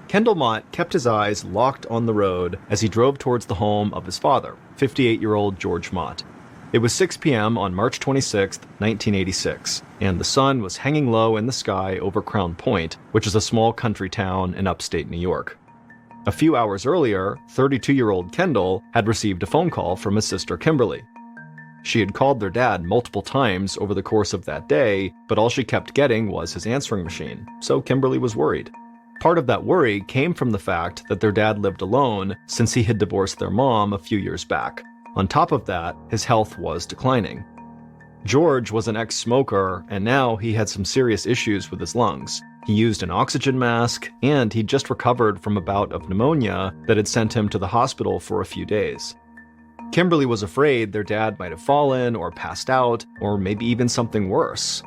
Kendall Mott kept his eyes locked on the road as he drove towards the home of his father, 58-year-old George Mott. It was 6 p.m. on March 26, 1986, and the sun was hanging low in the sky over Crown Point, which is a small country town in upstate New York. A few hours earlier, 32-year-old Kendall had received a phone call from his sister Kimberly. She had called their dad multiple times over the course of that day, but all she kept getting was his answering machine, so Kimberly was worried. Part of that worry came from the fact that their dad lived alone since he had divorced their mom a few years back. On top of that, his health was declining. George was an ex-smoker, and now he had some serious issues with his lungs. He used an oxygen mask, and he'd just recovered from a bout of pneumonia that had sent him to the hospital for a few days. Kimberly was afraid their dad might have fallen or passed out, or maybe even something worse.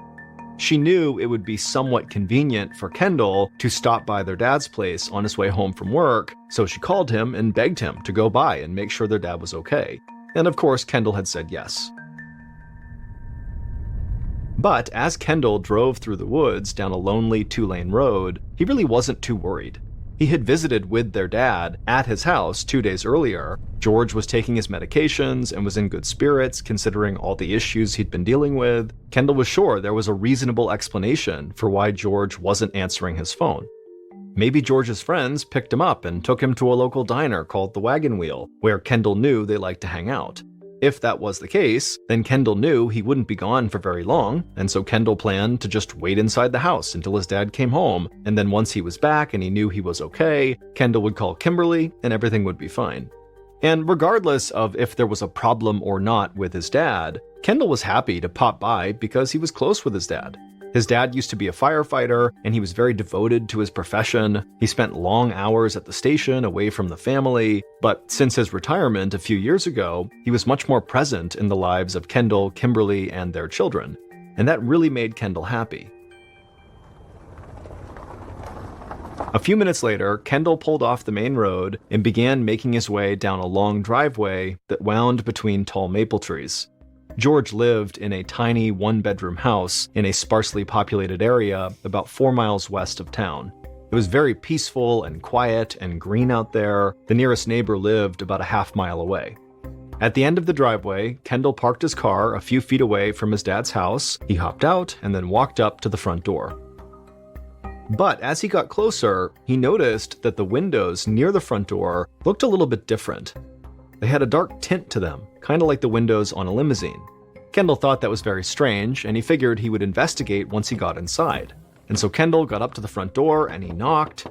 She knew it would be somewhat convenient for Kendall to stop by their dad's place on his way home from work, so she called him and begged him to go by and make sure their dad was okay. And of course, Kendall had said yes. But as Kendall drove through the woods down a lonely 2-lane road, he really wasn't too worried. He had visited with their dad at his house 2 days earlier. George was taking his medications and was in good spirits considering all the issues he'd been dealing with. Kendall was sure there was a reasonable explanation for why George wasn't answering his phone. Maybe George's friends picked him up and took him to a local diner called the Wagon Wheel, where Kendall knew they liked to hang out. If that was the case, then Kendall knew he wouldn't be gone for very long, and so Kendall planned to just wait inside the house until his dad came home, and then once he was back and he knew he was okay, Kendall would call Kimberly and everything would be fine. And regardless of if there was a problem or not with his dad, Kendall was happy to pop by because he was close with his dad. His dad used to be a firefighter, and he was very devoted to his profession. He spent long hours at the station away from the family, but since his retirement a few years ago, he was much more present in the lives of Kendall, Kimberly, and their children. And that really made Kendall happy. A few minutes later, Kendall pulled off the main road and began making his way down a long driveway that wound between tall maple trees. George lived in a tiny one-bedroom house in a sparsely populated area about 4 miles west of town. It was very peaceful and quiet and green out there. The nearest neighbor lived about a half-mile away. At the end of the driveway, Kendall parked his car a few feet away from his dad's house. He hopped out and then walked up to the front door. But as he got closer, he noticed that the windows near the front door looked a little bit different. They had a dark tint to them, kind of like the windows on a limousine. Kendall thought that was very strange, and he figured he would investigate once he got inside. And so Kendall got up to the front door and he knocked,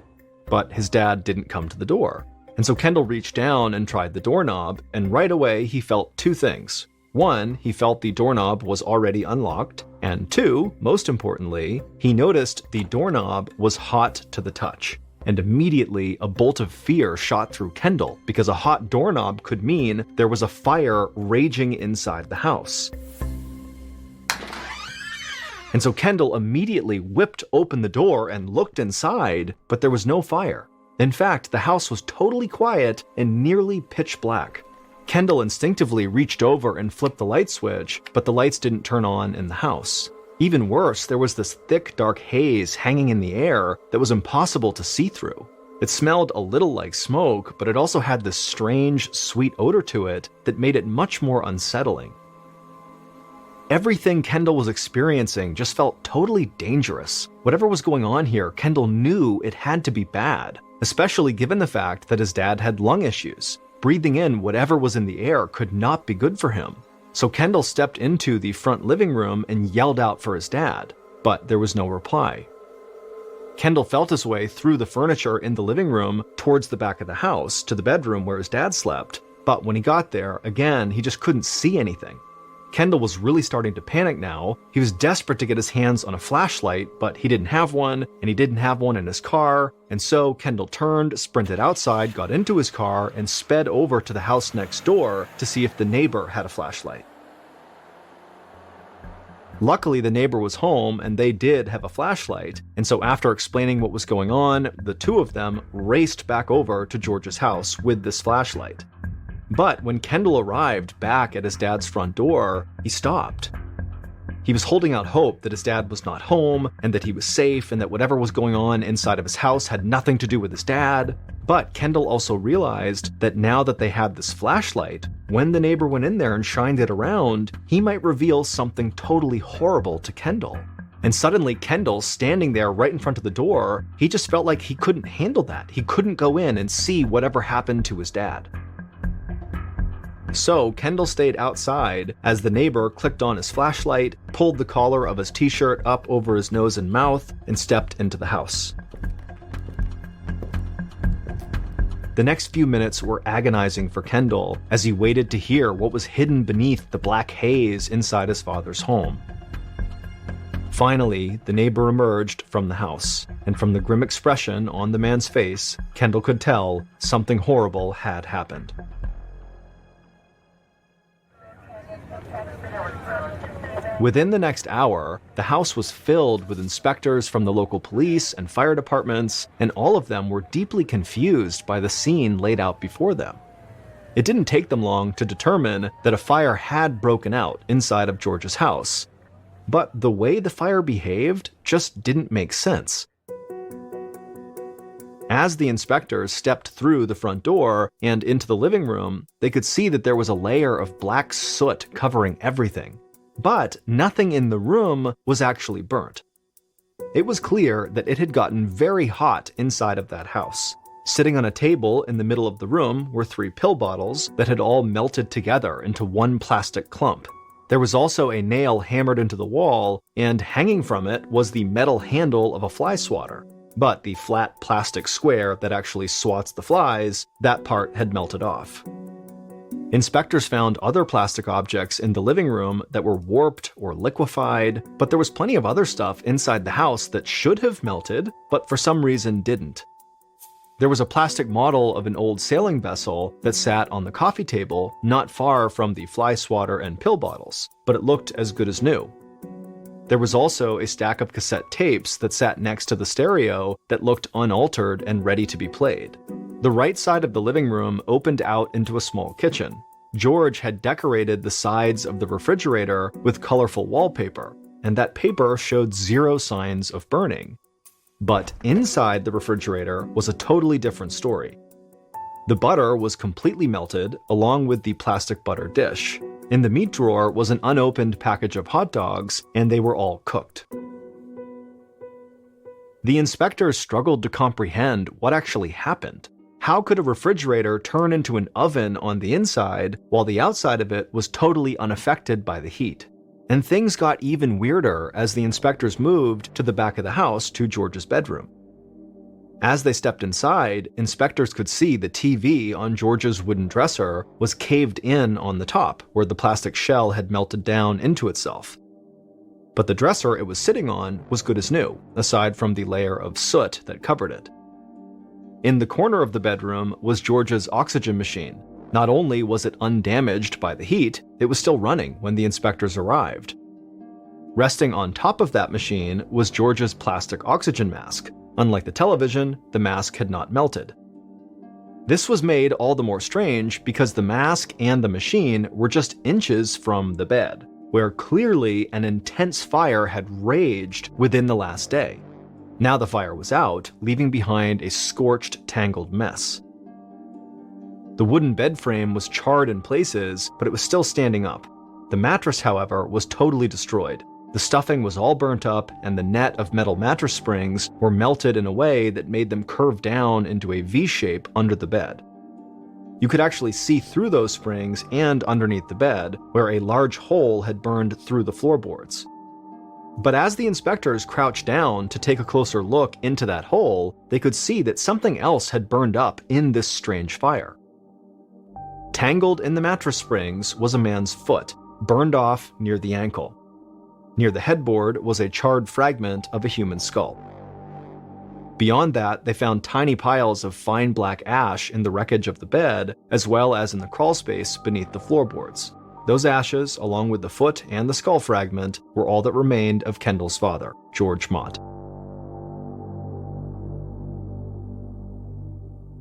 but his dad didn't come to the door. And so Kendall reached down and tried the doorknob, and right away he felt two things. One, he felt the doorknob was already unlocked, and two, most importantly, he noticed the doorknob was hot to the touch. And immediately, a bolt of fear shot through Kendall, because a hot doorknob could mean there was a fire raging inside the house. And so Kendall immediately whipped open the door and looked inside, but there was no fire. In fact, the house was totally quiet and nearly pitch black. Kendall instinctively reached over and flipped the light switch, but the lights didn't turn on in the house. Even worse, there was this thick, dark haze hanging in the air that was impossible to see through. It smelled a little like smoke, but it also had this strange, sweet odor to it that made it much more unsettling. Everything Kendall was experiencing just felt totally dangerous. Whatever was going on here, Kendall knew it had to be bad, especially given the fact that his dad had lung issues. Breathing in whatever was in the air could not be good for him. So Kendall stepped into the front living room and yelled out for his dad, but there was no reply. Kendall felt his way through the furniture in the living room towards the back of the house to the bedroom where his dad slept, but when he got there, again, he just couldn't see anything. Kendall was really starting to panic now. He was desperate to get his hands on a flashlight, but he didn't have one, and he didn't have one in his car, and so Kendall turned, sprinted outside, got into his car, and sped over to the house next door to see if the neighbor had a flashlight. Luckily, the neighbor was home, and they did have a flashlight, and so after explaining what was going on, the two of them raced back over to George's house with this flashlight. But when Kendall arrived back at his dad's front door, he stopped. He was holding out hope that his dad was not home, and that he was safe, and that whatever was going on inside of his house had nothing to do with his dad. But Kendall also realized that now that they had this flashlight, when the neighbor went in there and shined it around, he might reveal something totally horrible to Kendall. And suddenly Kendall, standing there right in front of the door, he just felt like he couldn't handle that. He couldn't go in and see whatever happened to his dad. So Kendall stayed outside as the neighbor clicked on his flashlight, pulled the collar of his t-shirt up over his nose and mouth, and stepped into the house. The next few minutes were agonizing for Kendall as he waited to hear what was hidden beneath the black haze inside his father's home. Finally, the neighbor emerged from the house, and from the grim expression on the man's face, Kendall could tell something horrible had happened. Within the next hour, the house was filled with inspectors from the local police and fire departments, and all of them were deeply confused by the scene laid out before them. It didn't take them long to determine that a fire had broken out inside of George's house, but the way the fire behaved just didn't make sense. As the inspectors stepped through the front door and into the living room, they could see that there was a layer of black soot covering everything. But nothing in the room was actually burnt. It was clear that it had gotten very hot inside of that house. Sitting on a table in the middle of the room were 3 pill bottles that had all melted together into one plastic clump. There was also a nail hammered into the wall, and hanging from it was the metal handle of a fly swatter. But the flat plastic square that actually swats the flies, that part had melted off. Inspectors found other plastic objects in the living room that were warped or liquefied, but there was plenty of other stuff inside the house that should have melted, but for some reason didn't. There was a plastic model of an old sailing vessel that sat on the coffee table not far from the fly swatter and pill bottles, but it looked as good as new. There was also a stack of cassette tapes that sat next to the stereo that looked unaltered and ready to be played. The right side of the living room opened out into a small kitchen. George had decorated the sides of the refrigerator with colorful wallpaper, and that paper showed 0 signs of burning. But inside the refrigerator was a totally different story. The butter was completely melted, along with the plastic butter dish. In the meat drawer was an unopened package of hot dogs, and they were all cooked. The inspectors struggled to comprehend what actually happened. How could a refrigerator turn into an oven on the inside while the outside of it was totally unaffected by the heat? And things got even weirder as the inspectors moved to the back of the house to George's bedroom. As they stepped inside, inspectors could see the TV on George's wooden dresser was caved in on the top, where the plastic shell had melted down into itself. But the dresser it was sitting on was good as new, aside from the layer of soot that covered it. In the corner of the bedroom was George's oxygen machine. Not only was it undamaged by the heat, it was still running when the inspectors arrived. Resting on top of that machine was George's plastic oxygen mask. Unlike the television, the mask had not melted. This was made all the more strange because the mask and the machine were just inches from the bed, where clearly an intense fire had raged within the last day. Now the fire was out, leaving behind a scorched, tangled mess. The wooden bed frame was charred in places, but it was still standing up. The mattress, however, was totally destroyed. The stuffing was all burnt up, and the net of metal mattress springs were melted in a way that made them curve down into a V shape under the bed. You could actually see through those springs and underneath the bed, where a large hole had burned through the floorboards. But as the inspectors crouched down to take a closer look into that hole, they could see that something else had burned up in this strange fire. Tangled in the mattress springs was a man's foot, burned off near the ankle. Near the headboard was a charred fragment of a human skull. Beyond that, they found tiny piles of fine black ash in the wreckage of the bed, as well as in the crawl space beneath the floorboards. Those ashes, along with the foot and the skull fragment, were all that remained of Kendall's father, George Mott.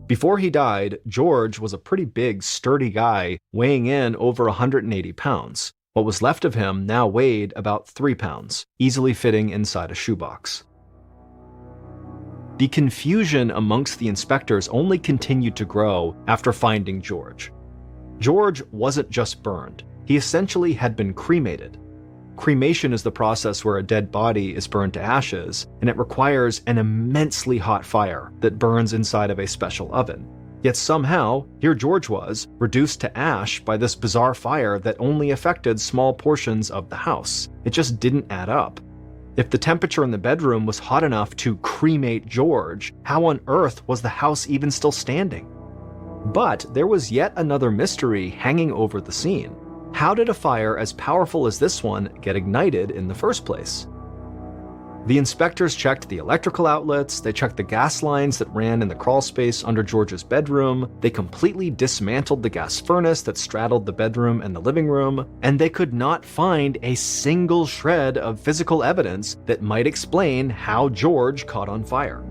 Before he died, George was a pretty big, sturdy guy, weighing in over 180 pounds. What was left of him now weighed about 3 pounds, easily fitting inside a shoebox. The confusion amongst the inspectors only continued to grow after finding George. George wasn't just burned, he essentially had been cremated. Cremation is the process where a dead body is burned to ashes, and it requires an immensely hot fire that burns inside of a special oven. Yet somehow, here George was, reduced to ash by this bizarre fire that only affected small portions of the house. It just didn't add up. If the temperature in the bedroom was hot enough to cremate George, how on earth was the house even still standing? But there was yet another mystery hanging over the scene. How did a fire as powerful as this one get ignited in the first place? The inspectors checked the electrical outlets, they checked the gas lines that ran in the crawl space under George's bedroom, they completely dismantled the gas furnace that straddled the bedroom and the living room, and they could not find a single shred of physical evidence that might explain how George caught on fire.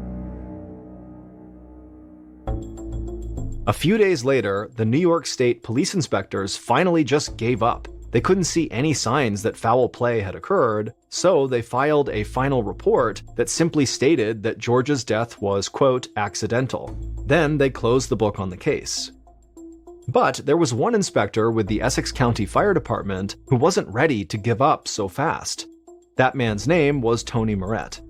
A few days later, the New York State police inspectors finally just gave up. They couldn't see any signs that foul play had occurred, so they filed a final report that simply stated that George's death was, quote, accidental. Then they closed the book on the case. But there was one inspector with the Essex County Fire Department who wasn't ready to give up so fast. That man's name was Tony Moret.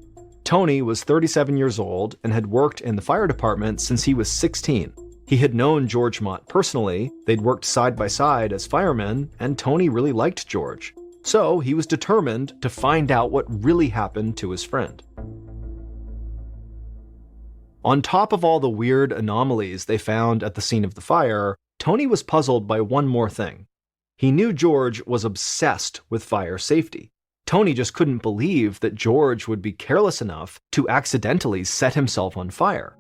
Tony was 37 years old and had worked in the fire department since he was 16. He had known George Mott personally, they'd worked side by side as firemen, and Tony really liked George. So he was determined to find out what really happened to his friend. On top of all the weird anomalies they found at the scene of the fire, Tony was puzzled by one more thing. He knew George was obsessed with fire safety. Tony just couldn't believe that George would be careless enough to accidentally set himself on fire.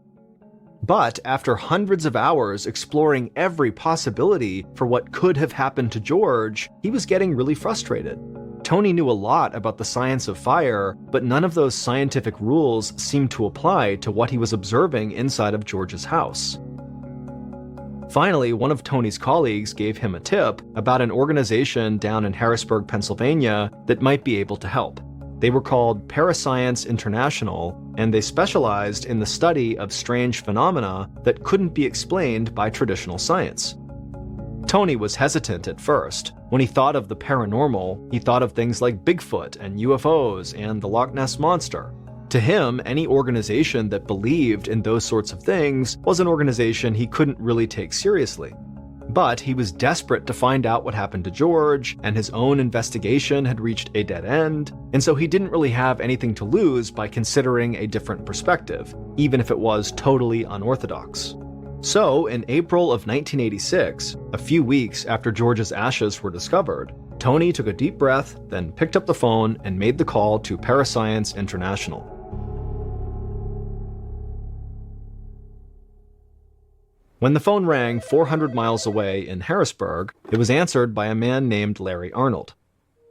But after hundreds of hours exploring every possibility for what could have happened to George, he was getting really frustrated. Tony knew a lot about the science of fire, but none of those scientific rules seemed to apply to what he was observing inside of George's house. Finally, one of Tony's colleagues gave him a tip about an organization down in Harrisburg, Pennsylvania that might be able to help. They were called Parascience International, and they specialized in the study of strange phenomena that couldn't be explained by traditional science. Tony was hesitant at first. When he thought of the paranormal, he thought of things like Bigfoot and UFOs and the Loch Ness Monster. To him, any organization that believed in those sorts of things was an organization he couldn't really take seriously. But he was desperate to find out what happened to George, and his own investigation had reached a dead end, and so he didn't really have anything to lose by considering a different perspective, even if it was totally unorthodox. So, in April of 1986, a few weeks after George's ashes were discovered, Tony took a deep breath, then picked up the phone and made the call to Parascience International. When the phone rang 400 miles away in Harrisburg, it was answered by a man named Larry Arnold.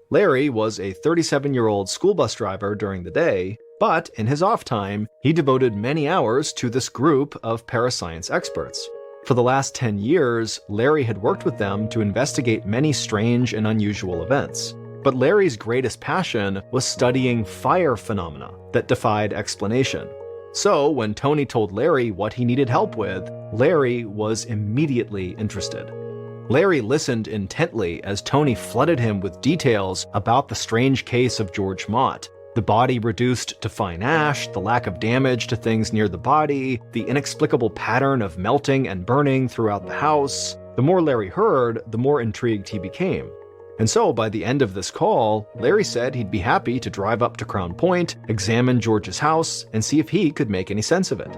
Larry was a 37-year-old school bus driver during the day, but in his off time, he devoted many hours to this group of parascience experts. For the last 10 years, Larry had worked with them to investigate many strange and unusual events. But Larry's greatest passion was studying fire phenomena that defied explanation. So, when Tony told Larry what he needed help with, Larry was immediately interested. Larry listened intently as Tony flooded him with details about the strange case of George Mott, the body reduced to fine ash, the lack of damage to things near the body, the inexplicable pattern of melting and burning throughout the house. The more Larry heard, the more intrigued he became. And so, by the end of this call, Larry said he'd be happy to drive up to Crown Point, examine George's house, and see if he could make any sense of it.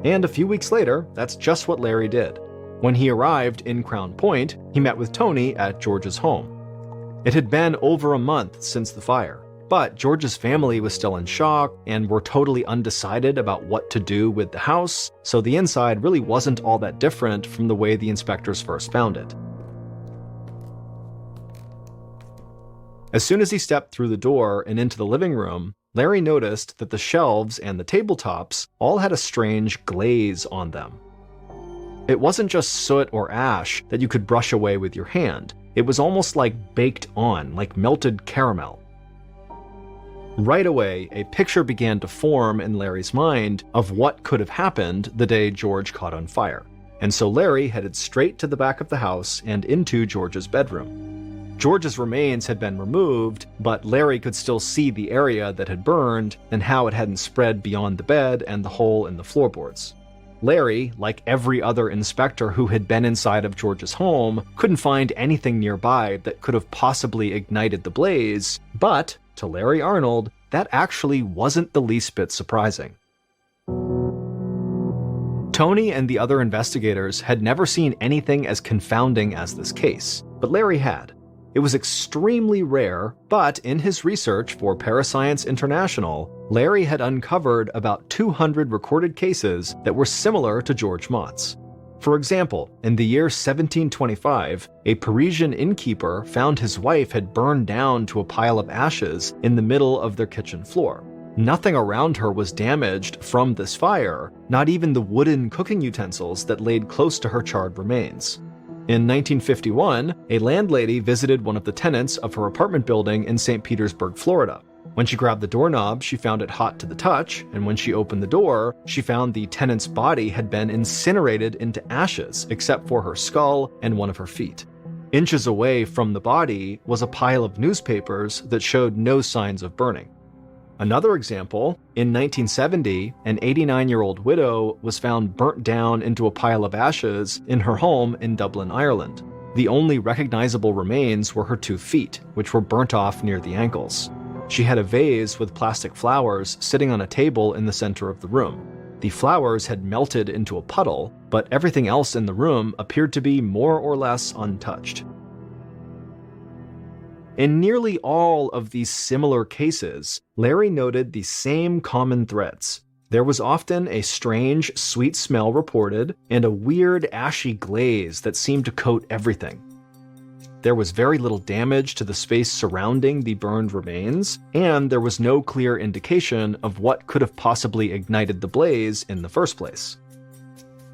And a few weeks later, that's just what Larry did. When he arrived in Crown Point, he met with Tony at George's home. It had been over a month since the fire, but George's family was still in shock and were totally undecided about what to do with the house, so the inside really wasn't all that different from the way the inspectors first found it. As soon as he stepped through the door and into the living room, Larry noticed that the shelves and the tabletops all had a strange glaze on them. It wasn't just soot or ash that you could brush away with your hand. It was almost like baked on, like melted caramel. Right away, a picture began to form in Larry's mind of what could have happened the day George caught on fire. And so Larry headed straight to the back of the house and into George's bedroom. George's remains had been removed, but Larry could still see the area that had burned and how it hadn't spread beyond the bed and the hole in the floorboards. Larry, like every other inspector who had been inside of George's home, couldn't find anything nearby that could have possibly ignited the blaze, but, to Larry Arnold, that actually wasn't the least bit surprising. Tony and the other investigators had never seen anything as confounding as this case, but Larry had. It was extremely rare, but in his research for Parascience International, Larry had uncovered about 200 recorded cases that were similar to George Mott's. For example, in the year 1725, a Parisian innkeeper found his wife had burned down to a pile of ashes in the middle of their kitchen floor. Nothing around her was damaged from this fire, not even the wooden cooking utensils that laid close to her charred remains. In 1951, a landlady visited one of the tenants of her apartment building in St. Petersburg, Florida. When she grabbed the doorknob, she found it hot to the touch, and when she opened the door, she found the tenant's body had been incinerated into ashes, except for her skull and one of her feet. Inches away from the body was a pile of newspapers that showed no signs of burning. Another example, in 1970, an 89-year-old widow was found burnt down into a pile of ashes in her home in Dublin, Ireland. The only recognizable remains were her 2 feet, which were burnt off near the ankles. She had a vase with plastic flowers sitting on a table in the center of the room. The flowers had melted into a puddle, but everything else in the room appeared to be more or less untouched. In nearly all of these similar cases, Larry noted the same common threads. There was often a strange, sweet smell reported, and a weird, ashy glaze that seemed to coat everything. There was very little damage to the space surrounding the burned remains, and there was no clear indication of what could have possibly ignited the blaze in the first place.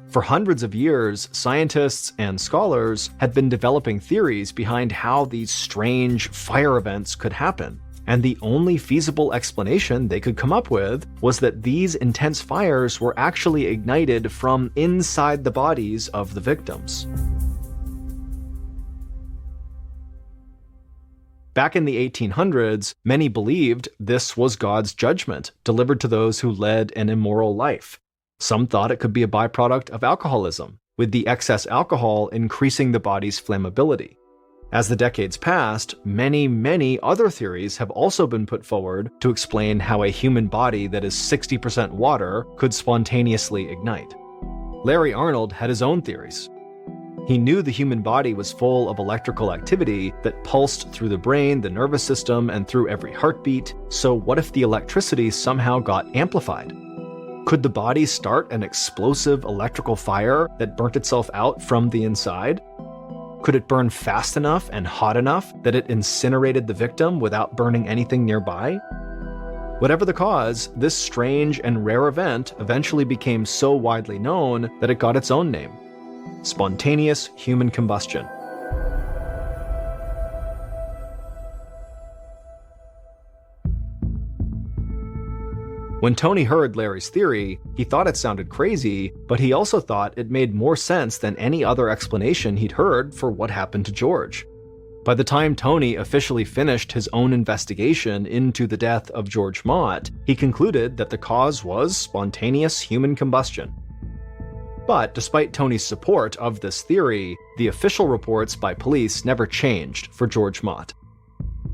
For hundreds of years, scientists and scholars had been developing theories behind how these strange fire events could happen, and the only feasible explanation they could come up with was that these intense fires were actually ignited from inside the bodies of the victims. Back in the 1800s, many believed this was God's judgment delivered to those who led an immoral life. Some thought it could be a byproduct of alcoholism, with the excess alcohol increasing the body's flammability. As the decades passed, many other theories have also been put forward to explain how a human body that is 60% water could spontaneously ignite. Larry Arnold had his own theories. He knew the human body was full of electrical activity that pulsed through the brain, the nervous system, and through every heartbeat, so what if the electricity somehow got amplified? Could the body start an explosive electrical fire that burnt itself out from the inside? Could it burn fast enough and hot enough that it incinerated the victim without burning anything nearby? Whatever the cause, this strange and rare event eventually became so widely known that it got its own name: spontaneous human combustion. When Tony heard Larry's theory, he thought it sounded crazy, but he also thought it made more sense than any other explanation he'd heard for what happened to George. By the time Tony officially finished his own investigation into the death of George Mott, he concluded that the cause was spontaneous human combustion. But despite Tony's support of this theory, the official reports by police never changed for George Mott.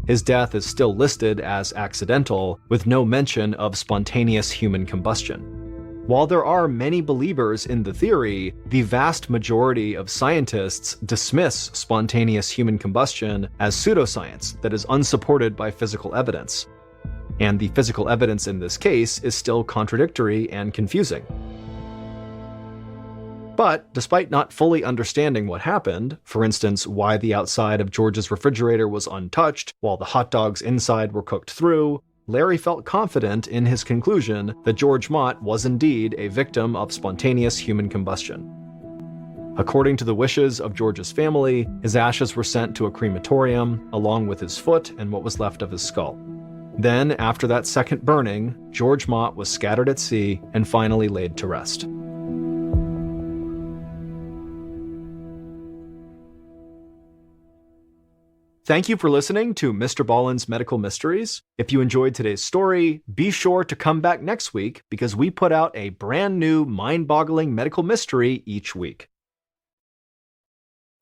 His death is still listed as accidental, with no mention of spontaneous human combustion. While there are many believers in the theory, the vast majority of scientists dismiss spontaneous human combustion as pseudoscience that is unsupported by physical evidence. And the physical evidence in this case is still contradictory and confusing. But despite not fully understanding what happened, for instance, why the outside of George's refrigerator was untouched while the hot dogs inside were cooked through, Larry felt confident in his conclusion that George Mott was indeed a victim of spontaneous human combustion. According to the wishes of George's family, his ashes were sent to a crematorium, along with his foot and what was left of his skull. Then, after that second burning, George Mott was scattered at sea and finally laid to rest. Thank you for listening to Mr. Ballen's Medical Mysteries. If you enjoyed today's story, be sure to come back next week because we put out a brand new mind-boggling medical mystery each week.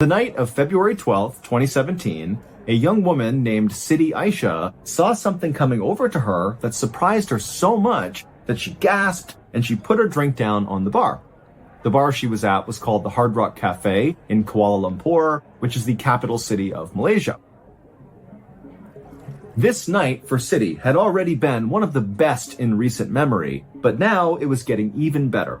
The night of February 12th, 2017, a young woman named Sidi Aisha saw something coming over to her that surprised her so much that she gasped and she put her drink down on the bar. The bar she was at was called the Hard Rock Cafe in Kuala Lumpur, which is the capital city of Malaysia. This night for Sidi had already been one of the best in recent memory, but now it was getting even better.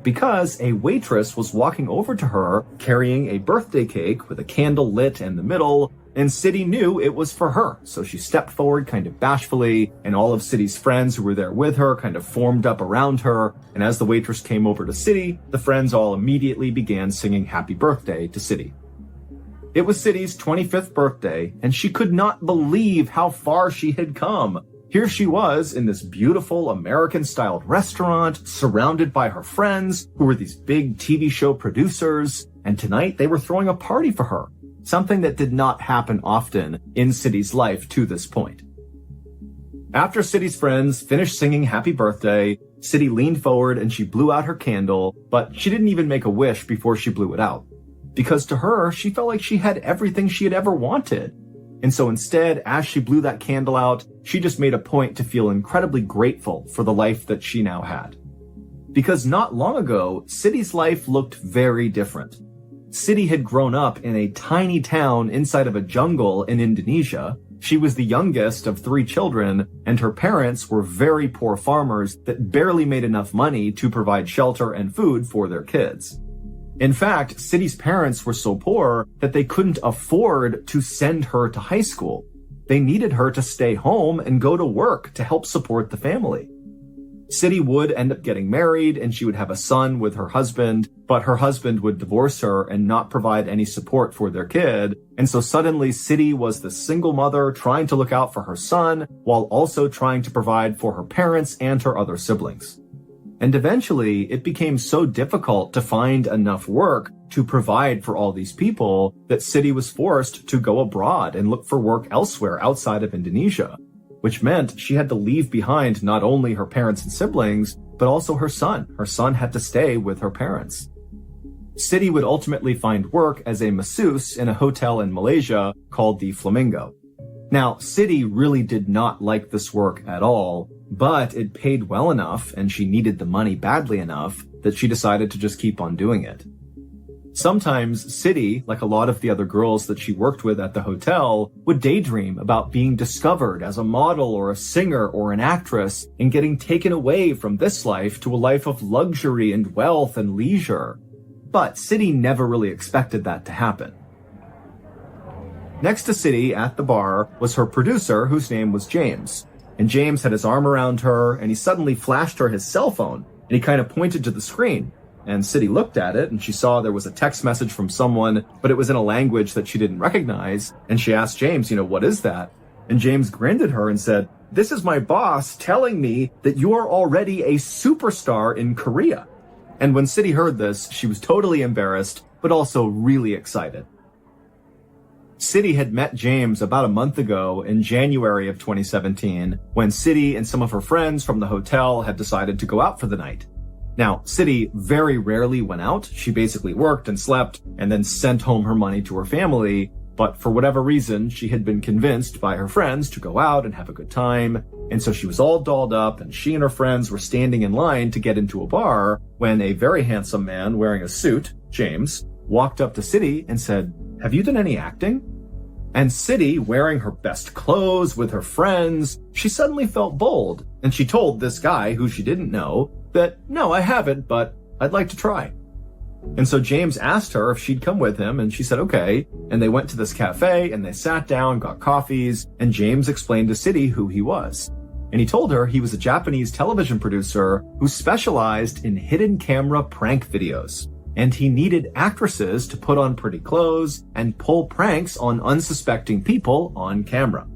Because a waitress was walking over to her carrying a birthday cake with a candle lit in the middle, and Sidi knew it was for her, so she stepped forward kind of bashfully, and all of Sidi's friends who were there with her kind of formed up around her, and as the waitress came over to Sidi, the friends all immediately began singing happy birthday to Sidi. It was Sidi's 25th birthday, and she could not believe how far she had come. Here she was in this beautiful American-styled restaurant, surrounded by her friends, who were these big TV show producers, and tonight they were throwing a party for her, something that did not happen often in Sidi's life to this point. After Sidi's friends finished singing happy birthday, Sidi leaned forward and she blew out her candle, but she didn't even make a wish before she blew it out. Because to her, she felt like she had everything she had ever wanted. And so instead, as she blew that candle out, she just made a point to feel incredibly grateful for the life that she now had. Because not long ago, Sidi's life looked very different. Sidi had grown up in a tiny town inside of a jungle in Indonesia. She was the youngest of 3 children, and her parents were very poor farmers that barely made enough money to provide shelter and food for their kids. In fact, Sidi's parents were so poor that they couldn't afford to send her to high school. They needed her to stay home and go to work to help support the family. Sidi would end up getting married and she would have a son with her husband, but her husband would divorce her and not provide any support for their kid. And so suddenly Sidi was the single mother trying to look out for her son while also trying to provide for her parents and her other siblings. And eventually, it became so difficult to find enough work to provide for all these people that Sidi was forced to go abroad and look for work elsewhere outside of Indonesia, which meant she had to leave behind not only her parents and siblings, but also her son. Her son had to stay with her parents. Sidi would ultimately find work as a masseuse in a hotel in Malaysia called the Flamingo. Now, Sidi really did not like this work at all, but it paid well enough and she needed the money badly enough that she decided to just keep on doing it. Sometimes Sidi, like a lot of the other girls that she worked with at the hotel, would daydream about being discovered as a model or a singer or an actress and getting taken away from this life to a life of luxury and wealth and leisure. But Sidi never really expected that to happen. Next to Sidi at the bar was her producer, whose name was James. And James had his arm around her, and he suddenly flashed her his cell phone, and he kind of pointed to the screen. And Sidi looked at it, and she saw there was a text message from someone, but it was in a language that she didn't recognize. And she asked James, what is that? And James grinned at her and said, "This is my boss telling me that you are already a superstar in Korea." And when Sidi heard this, she was totally embarrassed, but also really excited. Sidi had met James about a month ago in January of 2017 when Sidi and some of her friends from the hotel had decided to go out for the night. Now, Sidi very rarely went out. She basically worked and slept and then sent home her money to her family. But for whatever reason, she had been convinced by her friends to go out and have a good time. And so she was all dolled up and she and her friends were standing in line to get into a bar when a very handsome man wearing a suit, James, walked up to Sidi and said, "Have you done any acting?" And Sidi, wearing her best clothes with her friends, she suddenly felt bold. And she told this guy, who she didn't know, that, "No, I haven't, but I'd like to try." And so James asked her if she'd come with him, and she said okay. And they went to this cafe, and they sat down, got coffees, and James explained to Sidi who he was. And he told her he was a Japanese television producer who specialized in hidden camera prank videos. and he needed actresses to put on pretty clothes and pull pranks on unsuspecting people on camera.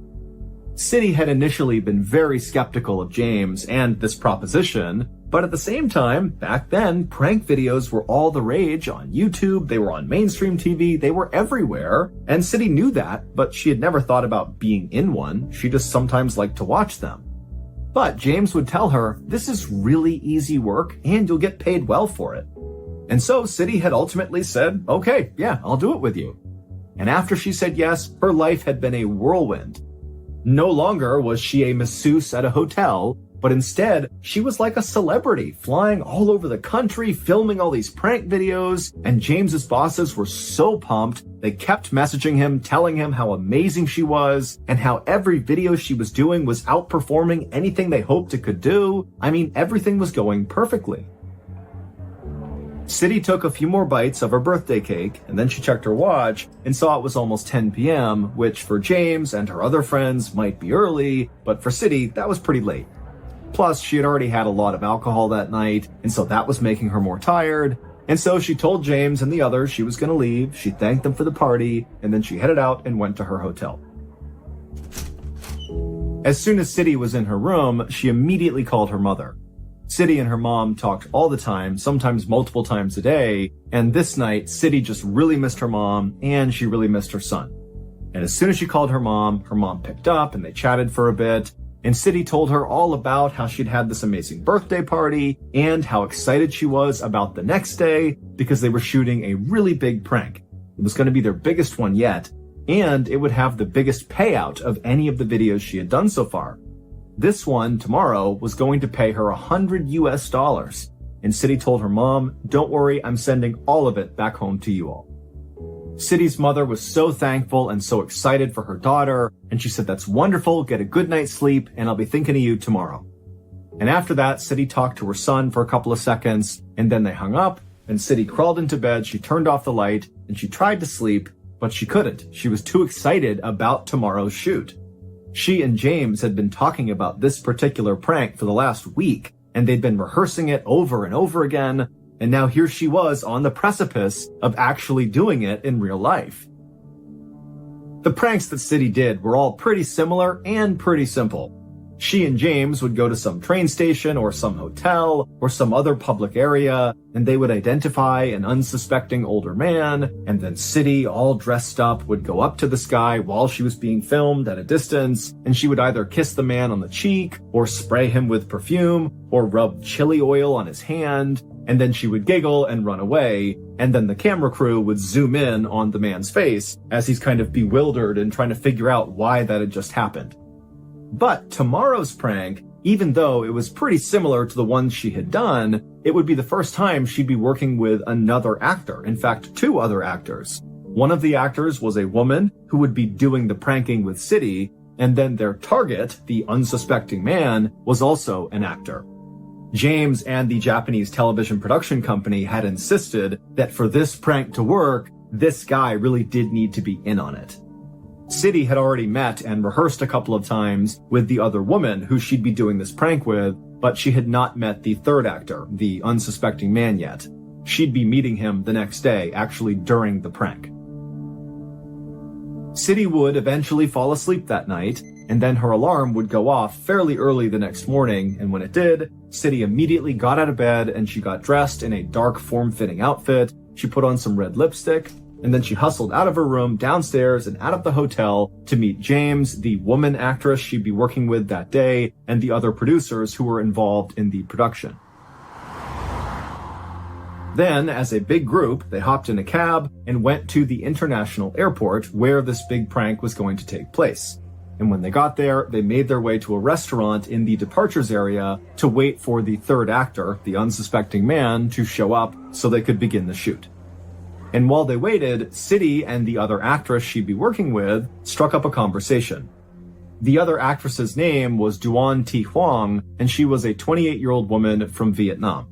City had initially been very skeptical of James and this proposition, but at the same time, back then, prank videos were all the rage on YouTube, they were on mainstream TV, they were everywhere, and City knew that, but she had never thought about being in one, she just sometimes liked to watch them. But James would tell her, this is really easy work, and you'll get paid well for it. And so City had ultimately said, okay, yeah, I'll do it with you. And after she said yes, her life had been a whirlwind. No longer was she a masseuse at a hotel, but instead, she was like a celebrity, flying all over the country, filming all these prank videos, and James's bosses were so pumped, they kept messaging him, telling him how amazing she was, and how every video she was doing was outperforming anything they hoped it could do. I mean, everything was going perfectly. City took a few more bites of her birthday cake, and then she checked her watch and saw it was almost 10 p.m., which for James and her other friends might be early, but for City, that was pretty late. Plus, she had already had a lot of alcohol that night, and so that was making her more tired, and so she told James and the others she was going to leave, she thanked them for the party, and then she headed out and went to her hotel. As soon as City was in her room, she immediately called her mother. City and her mom talked all the time, sometimes multiple times a day, and this night, City just really missed her mom, and she really missed her son. And as soon as she called her mom picked up, and they chatted for a bit, and City told her all about how she'd had this amazing birthday party, and how excited she was about the next day, because they were shooting a really big prank. It was going to be their biggest one yet, and it would have the biggest payout of any of the videos she had done so far. This one, tomorrow, was going to pay her $100. And City told her mom, don't worry, I'm sending all of it back home to you all. City's mother was so thankful and so excited for her daughter, and she said, that's wonderful, get a good night's sleep, and I'll be thinking of you tomorrow. And after that, City talked to her son for a couple of seconds, and then they hung up, and City crawled into bed, she turned off the light, and she tried to sleep, but she couldn't. She was too excited about tomorrow's shoot. She and James had been talking about this particular prank for the last week, and they'd been rehearsing it over and over again, and now here she was on the precipice of actually doing it in real life. The pranks that City did were all pretty similar and pretty simple. She and James would go to some train station or some hotel or some other public area, and they would identify an unsuspecting older man, and then City, all dressed up, would go up to this guy while she was being filmed at a distance, and she would either kiss the man on the cheek, or spray him with perfume, or rub chili oil on his hand, and then she would giggle and run away, and then the camera crew would zoom in on the man's face as he's kind of bewildered and trying to figure out why that had just happened. But tomorrow's prank, even though it was pretty similar to the ones she had done, it would be the first time she'd be working with another actor. In fact, two other actors. One of the actors was a woman who would be doing the pranking with City, and then their target, the unsuspecting man, was also an actor. James and the Japanese television production company had insisted that for this prank to work, this guy really did need to be in on it. City had already met and rehearsed a couple of times with the other woman who she'd be doing this prank with, but she had not met the third actor, the unsuspecting man, yet. She'd be meeting him the next day, actually during the prank. City would eventually fall asleep that night, and then her alarm would go off fairly early the next morning, and when it did, City immediately got out of bed and she got dressed in a dark form-fitting outfit, she put on some red lipstick, and then she hustled out of her room, downstairs, and out of the hotel to meet James, the woman actress she'd be working with that day, and the other producers who were involved in the production. Then, as a big group, they hopped in a cab and went to the international airport where this big prank was going to take place. And when they got there, they made their way to a restaurant in the departures area to wait for the third actor, the unsuspecting man, to show up so they could begin the shoot. And while they waited, City and the other actress she'd be working with struck up a conversation. The other actress's name was Duan Thi Huang, and she was a 28-year-old woman from Vietnam.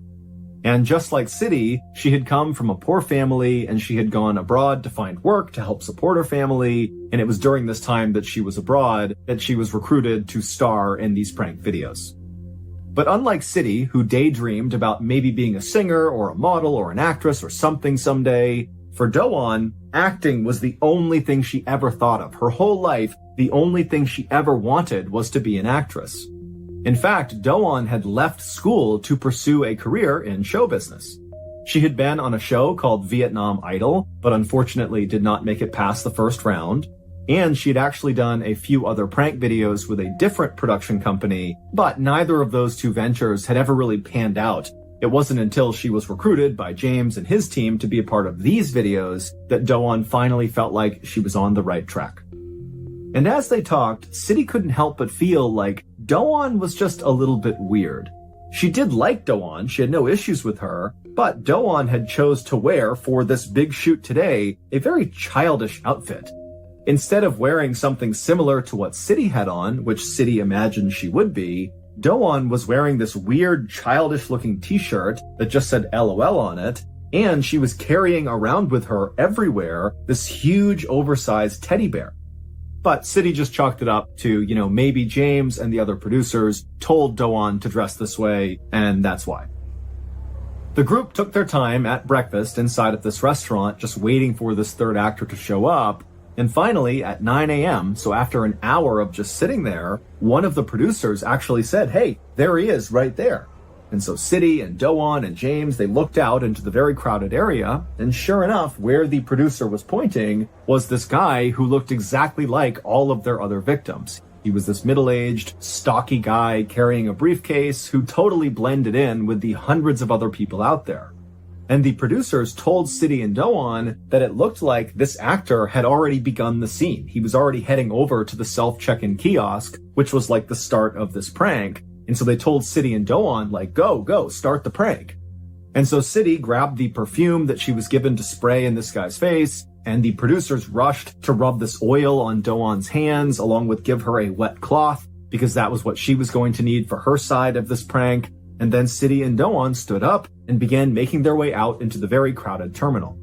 And just like City, she had come from a poor family and she had gone abroad to find work to help support her family, and it was during this time that she was abroad that she was recruited to star in these prank videos. But unlike City, who daydreamed about maybe being a singer or a model or an actress or something someday, for Do-won, acting was the only thing she ever thought of. Her whole life, the only thing she ever wanted was to be an actress. In fact, Do-won had left school to pursue a career in show business. She had been on a show called Vietnam Idol, but unfortunately did not make it past the first round. And she'd actually done a few other prank videos with a different production company, but neither of those two ventures had ever really panned out. It wasn't until she was recruited by James and his team to be a part of these videos that Do-won finally felt like she was on the right track. And as they talked, City couldn't help but feel like Do-won was just a little bit weird. She did like Do-won, she had no issues with her, but Do-won had chose to wear for this big shoot today a very childish outfit. Instead of wearing something similar to what City had on, which City imagined she would be, Do-won was wearing this weird childish-looking t-shirt that just said LOL on it, and she was carrying around with her everywhere this huge oversized teddy bear. But City just chalked it up to, maybe James and the other producers told Do-won to dress this way, and that's why. The group took their time at breakfast inside of this restaurant, just waiting for this third actor to show up. And finally, at 9 a.m., so after an hour of just sitting there, one of the producers actually said, "Hey, there he is right there." And so City and Do-won and James, they looked out into the very crowded area, and sure enough, where the producer was pointing was this guy who looked exactly like all of their other victims. He was this middle-aged, stocky guy carrying a briefcase who totally blended in with the hundreds of other people out there. And the producers told City and Do-won that it looked like this actor had already begun the scene. He was already heading over to the self-check-in kiosk, which was like the start of this prank. And so they told City and Do-won, go, start the prank. And so City grabbed the perfume that she was given to spray in this guy's face, and the producers rushed to rub this oil on Do-won's hands, along with give her a wet cloth, because that was what she was going to need for her side of this prank. And then City and Do-won stood up and began making their way out into the very crowded terminal.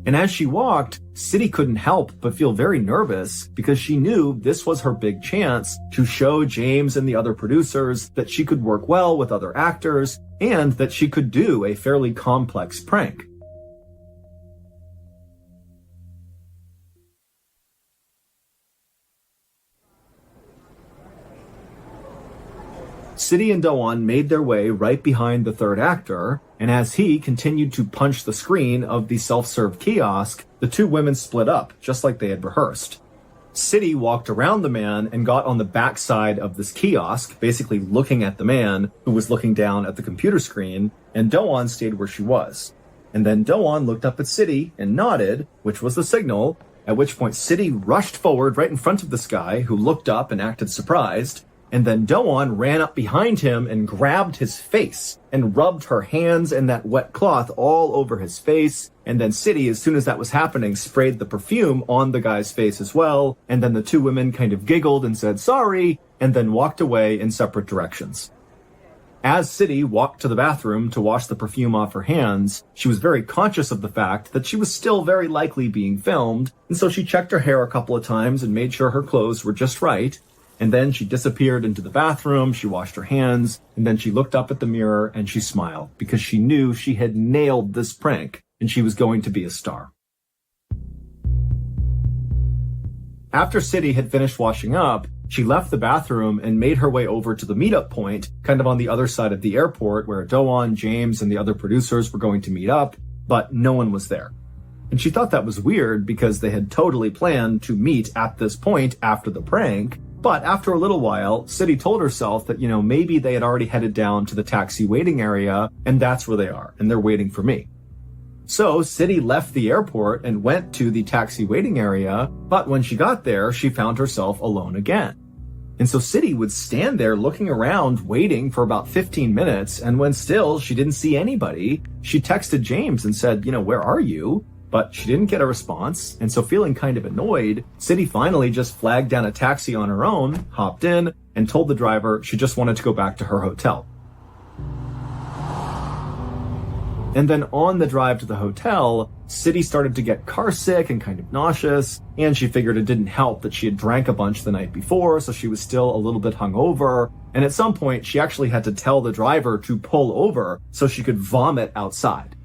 And as she walked, City couldn't help but feel very nervous because she knew this was her big chance to show James and the other producers that she could work well with other actors and that she could do a fairly complex prank. City and Do-won made their way right behind the third actor, and as he continued to punch the screen of the self-serve kiosk, the two women split up, just like they had rehearsed. City walked around the man and got on the backside of this kiosk, basically looking at the man who was looking down at the computer screen, and Do-won stayed where she was. And then Do-won looked up at City and nodded, which was the signal, at which point City rushed forward right in front of this guy, who looked up and acted surprised. And then Do-won ran up behind him and grabbed his face and rubbed her hands and that wet cloth all over his face. And then City, as soon as that was happening, sprayed the perfume on the guy's face as well. And then the two women kind of giggled and said sorry, and then walked away in separate directions. As City walked to the bathroom to wash the perfume off her hands, she was very conscious of the fact that she was still very likely being filmed. And so she checked her hair a couple of times and made sure her clothes were just right. And then she disappeared into the bathroom, she washed her hands, and then she looked up at the mirror and she smiled because she knew she had nailed this prank and she was going to be a star. After City had finished washing up, she left the bathroom and made her way over to the meetup point, kind of on the other side of the airport where Do-won, James, and the other producers were going to meet up, but no one was there. And she thought that was weird because they had totally planned to meet at this point after the prank. But after a little while, City told herself that, maybe they had already headed down to the taxi waiting area, and that's where they are, and they're waiting for me. So City left the airport and went to the taxi waiting area, but when she got there, she found herself alone again. And so City would stand there looking around, waiting for about 15 minutes, and when still she didn't see anybody, she texted James and said, where are you? But she didn't get a response, and so feeling kind of annoyed, City finally just flagged down a taxi on her own, hopped in, and told the driver she just wanted to go back to her hotel. And then on the drive to the hotel, City started to get carsick and kind of nauseous, and she figured it didn't help that she had drank a bunch the night before, so she was still a little bit hungover. And at some point, she actually had to tell the driver to pull over so she could vomit outside.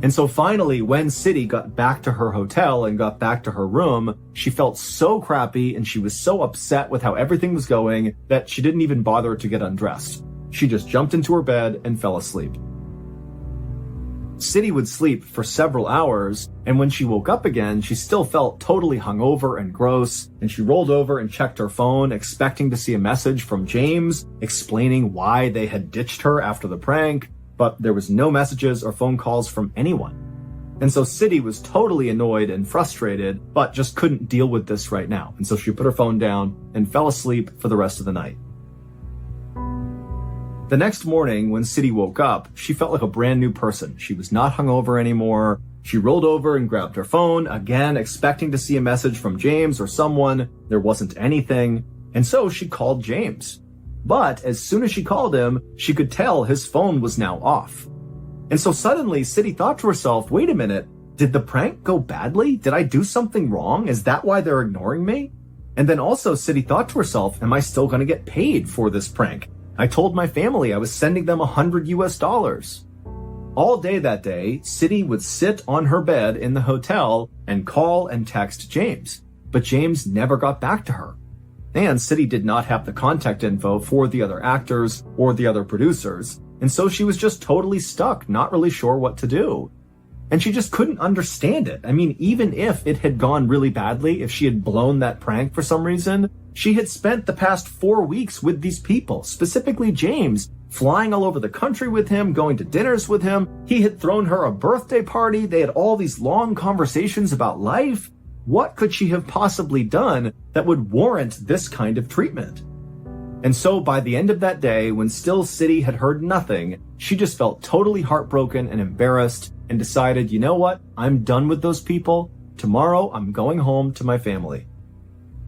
And so finally, when City got back to her hotel and got back to her room, she felt so crappy and she was so upset with how everything was going that she didn't even bother to get undressed. She just jumped into her bed and fell asleep. City would sleep for several hours, and when she woke up again, she still felt totally hungover and gross, and she rolled over and checked her phone, expecting to see a message from James explaining why they had ditched her after the prank, but there was no messages or phone calls from anyone. And so City was totally annoyed and frustrated, but just couldn't deal with this right now, and so she put her phone down and fell asleep for the rest of the night. The next morning, when City woke up, she felt like a brand new person. She was not hungover anymore. She rolled over and grabbed her phone, again expecting to see a message from James or someone. There wasn't anything, and so she called James. But as soon as she called him, she could tell his phone was now off. And so suddenly, City thought to herself, wait a minute, did the prank go badly? Did I do something wrong? Is that why they're ignoring me? And then also, City thought to herself, am I still going to get paid for this prank? I told my family I was sending them $100. All day that day, City would sit on her bed in the hotel and call and text James, but James never got back to her. And City did not have the contact info for the other actors or the other producers, and so she was just totally stuck, not really sure what to do. And she just couldn't understand it. I mean, even if it had gone really badly, if she had blown that prank for some reason, she had spent the past 4 weeks with these people, specifically James, flying all over the country with him, going to dinners with him. He had thrown her a birthday party. They had all these long conversations about life. What could she have possibly done that would warrant this kind of treatment? And so by the end of that day, when still City had heard nothing, she just felt totally heartbroken and embarrassed and decided, you know what? I'm done with those people. Tomorrow, I'm going home to my family.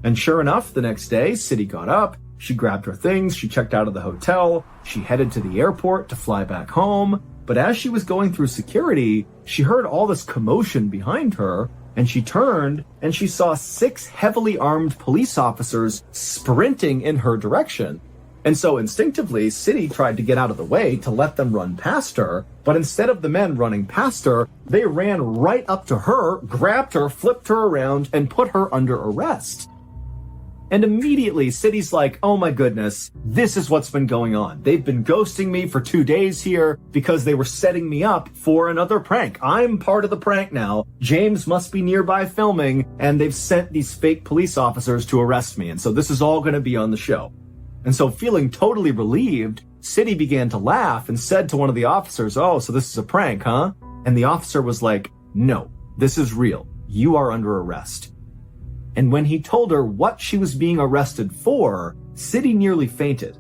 And sure enough, the next day, City got up, she grabbed her things, she checked out of the hotel, she headed to the airport to fly back home. But as she was going through security, she heard all this commotion behind her, and she turned and she saw 6 heavily armed police officers sprinting in her direction. And so instinctively, City tried to get out of the way to let them run past her, but instead of the men running past her, they ran right up to her, grabbed her, flipped her around, and put her under arrest. And immediately, City's like, oh my goodness, this is what's been going on. They've been ghosting me for 2 days here because they were setting me up for another prank. I'm part of the prank now. James must be nearby filming, and they've sent these fake police officers to arrest me. And so this is all going to be on the show. And so feeling totally relieved, City began to laugh and said to one of the officers, oh, so this is a prank, huh? And the officer was like, no, this is real. You are under arrest. And when he told her what she was being arrested for, City nearly fainted.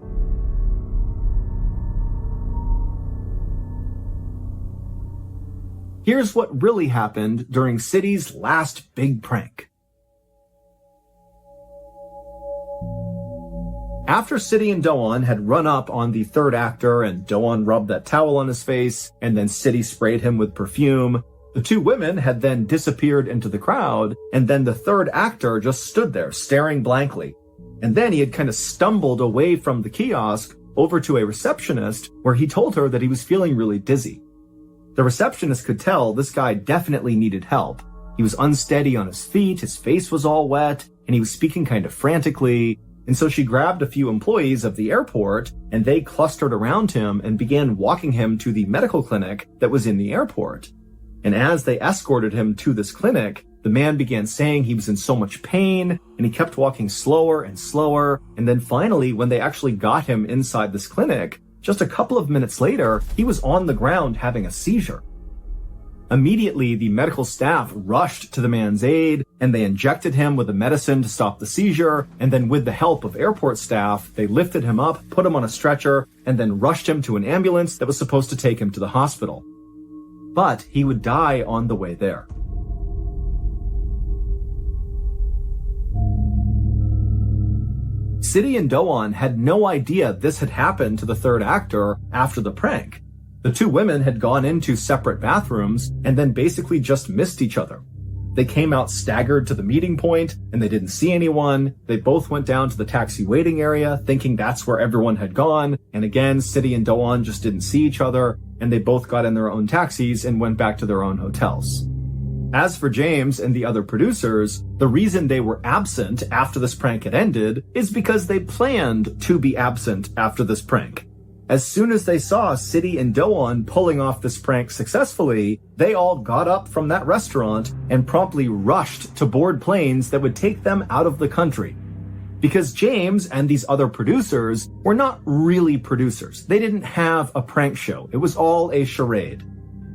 Here's what really happened during City's last big prank. After City and Doan had run up on the third actor and Doan rubbed that towel on his face and then City sprayed him with perfume, the 2 women had then disappeared into the crowd, and then the third actor just stood there staring blankly. And then he had kind of stumbled away from the kiosk over to a receptionist where he told her that he was feeling really dizzy. The receptionist could tell this guy definitely needed help. He was unsteady on his feet, his face was all wet, and he was speaking kind of frantically. And so she grabbed a few employees of the airport and they clustered around him and began walking him to the medical clinic that was in the airport. And as they escorted him to this clinic, the man began saying he was in so much pain, and he kept walking slower and slower. And then finally, when they actually got him inside this clinic, just a couple of minutes later, he was on the ground having a seizure. Immediately, the medical staff rushed to the man's aid, and they injected him with a medicine to stop the seizure. And then with the help of airport staff, they lifted him up, put him on a stretcher, and then rushed him to an ambulance that was supposed to take him to the hospital. But he would die on the way there. City and Doan had no idea this had happened to the third actor after the prank. The two women had gone into separate bathrooms and then basically just missed each other. They came out staggered to the meeting point and they didn't see anyone. They both went down to the taxi waiting area thinking that's where everyone had gone. And again, City and Do-won just didn't see each other, and they both got in their own taxis and went back to their own hotels. As for James and the other producers, the reason they were absent after this prank had ended is because they planned to be absent after this prank. As soon as they saw City and Do-won pulling off this prank successfully, they all got up from that restaurant and promptly rushed to board planes that would take them out of the country. Because James and these other producers were not really producers. They didn't have a prank show. It was all a charade.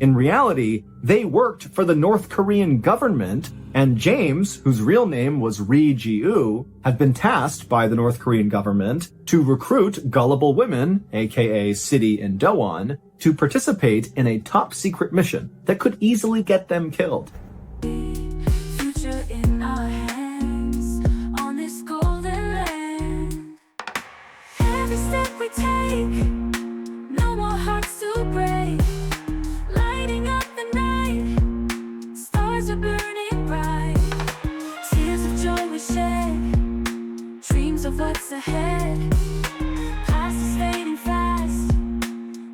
In reality, they worked for the North Korean government, and James, whose real name was Ri Ji-woo, had been tasked by the North Korean government to recruit gullible women, aka City and Do-won, to participate in a top-secret mission that could easily get them killed. Future in our hands, on this golden land. Every step we take, no more hearts to break. Lighting up the night, stars are burning bright. Tears of joy we shed, dreams of what's ahead. Past is fading fast,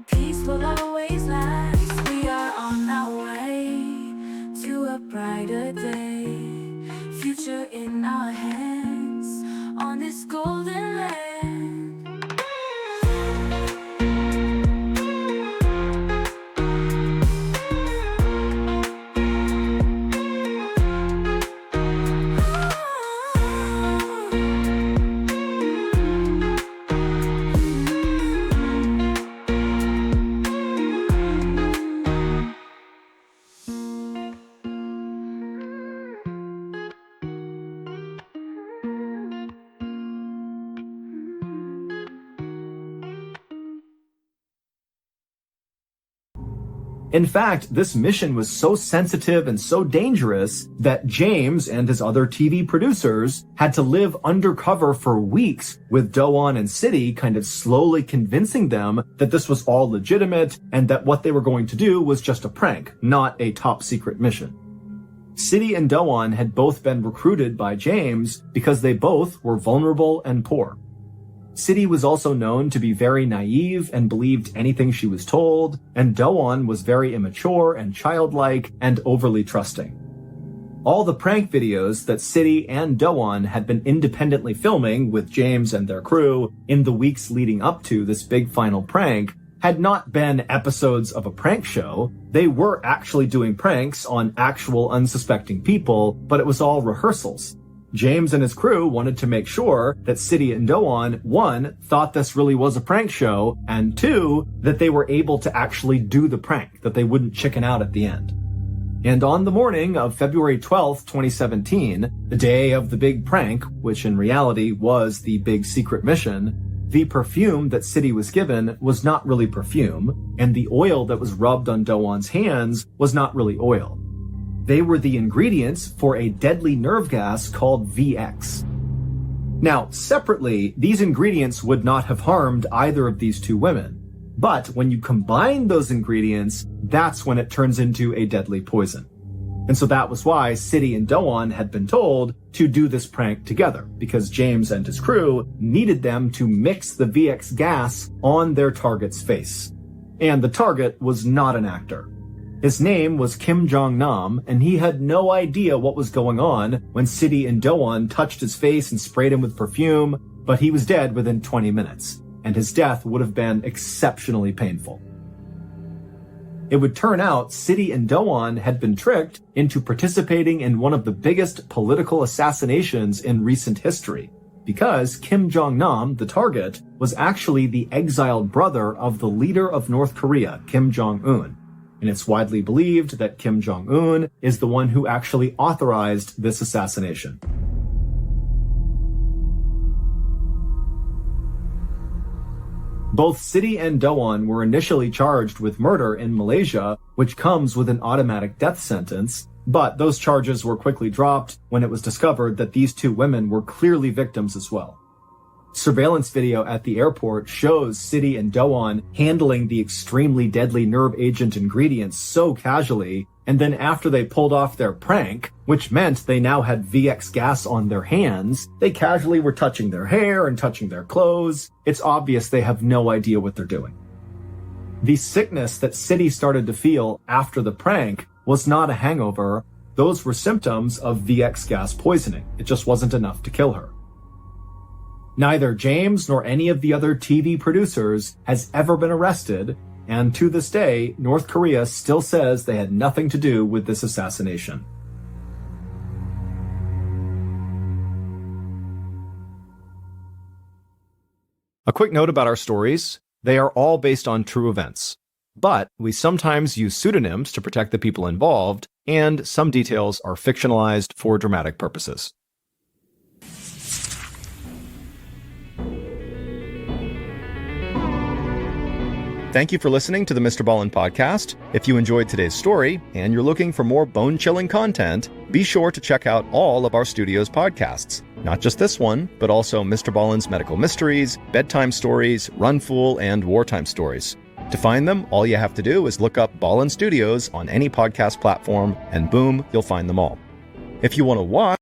peace will always last. We are on our way to a brighter day. Future in our hands, on this golden land. In fact, this mission was so sensitive and so dangerous that James and his other TV producers had to live undercover for weeks with Do-won and City kind of slowly convincing them that this was all legitimate and that what they were going to do was just a prank, not a top secret mission. City and Do-won had both been recruited by James because they both were vulnerable and poor. City was also known to be very naive and believed anything she was told, and Do-won was very immature and childlike and overly trusting. All the prank videos that City and Do-won had been independently filming with James and their crew in the weeks leading up to this big final prank had not been episodes of a prank show. They were actually doing pranks on actual unsuspecting people, but it was all rehearsals. James and his crew wanted to make sure that City and Do-won, 1, thought this really was a prank show, and 2, that they were able to actually do the prank, that they wouldn't chicken out at the end. And on the morning of February 12th, 2017, the day of the big prank, which in reality was the big secret mission, the perfume that City was given was not really perfume, and the oil that was rubbed on Do-won's hands was not really oil. They were the ingredients for a deadly nerve gas called VX. Now, separately, these ingredients would not have harmed either of these two women. But when you combine those ingredients, that's when it turns into a deadly poison. And so that was why City and Do-won had been told to do this prank together, because James and his crew needed them to mix the VX gas on their target's face. And the target was not an actor. His name was Kim Jong-nam, and he had no idea what was going on when City and Do-won touched his face and sprayed him with perfume, but he was dead within 20 minutes, and his death would have been exceptionally painful. It would turn out City and Do-won had been tricked into participating in one of the biggest political assassinations in recent history, because Kim Jong-nam, the target, was actually the exiled brother of the leader of North Korea, Kim Jong-un. And it's widely believed that Kim Jong-un is the one who actually authorized this assassination. Both City and Do-won were initially charged with murder in Malaysia, which comes with an automatic death sentence, but those charges were quickly dropped when it was discovered that these two women were clearly victims as well. Surveillance video at the airport shows City and Do-won handling the extremely deadly nerve agent ingredients so casually, and then after they pulled off their prank, which meant they now had VX gas on their hands, they casually were touching their hair and touching their clothes. It's obvious they have no idea what they're doing. The sickness that City started to feel after the prank was not a hangover. Those were symptoms of VX gas poisoning. It just wasn't enough to kill her. Neither James nor any of the other TV producers has ever been arrested, and to this day, North Korea still says they had nothing to do with this assassination. A quick note about our stories. They are all based on true events, but we sometimes use pseudonyms to protect the people involved, and some details are fictionalized for dramatic purposes. Thank you for listening to the MrBallen podcast. If you enjoyed today's story and you're looking for more bone-chilling content, be sure to check out all of our studio's podcasts. Not just this one, but also MrBallen's Medical Mysteries, Bedtime Stories, Run Fool, and Wartime Stories. To find them, all you have to do is look up Ballen Studios on any podcast platform, and boom, you'll find them all. If you want to watch